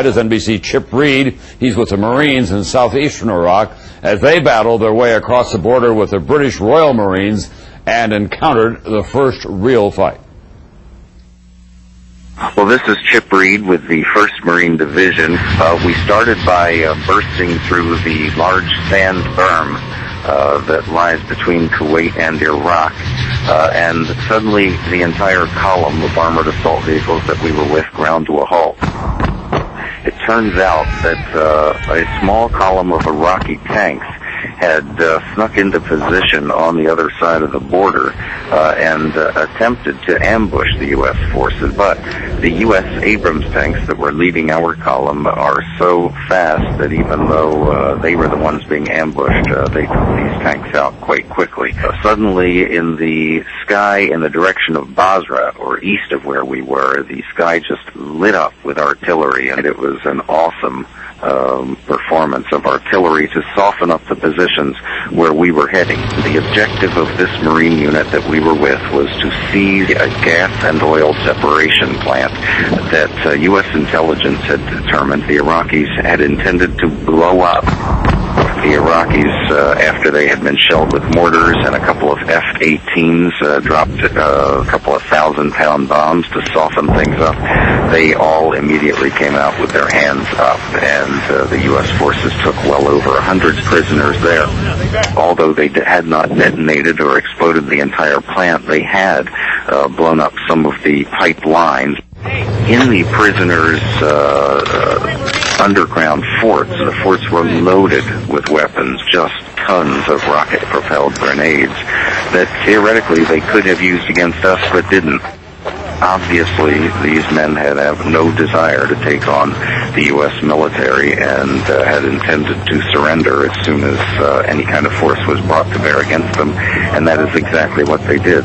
Is NBC Chip Reid. He's with the Marines in southeastern Iraq as they battled their way across the border with the British Royal Marines and encountered the first real fight. Well, this is Chip Reid with the 1st Marine Division. We started by bursting through the large sand berm that lies between Kuwait and Iraq, and suddenly the entire column of armored assault vehicles that we were with ground to a halt. It turns out that a small column of Iraqi tanks had snuck into position on the other side of the border and attempted to ambush the U.S. forces. But the U.S. Abrams tanks that were leading our column are so fast that even though they were the ones being ambushed, they took these tanks out quite quickly. Suddenly, in the sky in the direction of Basra, or east of where we were, the sky just lit up with artillery, and it was an awesome performance of artillery to soften up the positions where we were heading. The objective of this Marine unit that we were with was to seize a gas and oil separation plant that U.S. intelligence had determined the Iraqis had intended to blow up. The Iraqis, after they had been shelled with mortars and a couple of F-18s, dropped a couple of 1,000-pound bombs to soften things up. They all immediately came out with their hands up, and the U.S. forces took well over 100 prisoners there. Although they had not detonated or exploded the entire plant, they had blown up some of the pipe lines. In the prisoners' underground forts, the forts were loaded with weapons, just tons of rocket-propelled grenades that theoretically they could have used against us but didn't. Obviously, these men had no desire to take on the U.S. military and had intended to surrender as soon as any kind of force was brought to bear against them, and that is exactly what they did.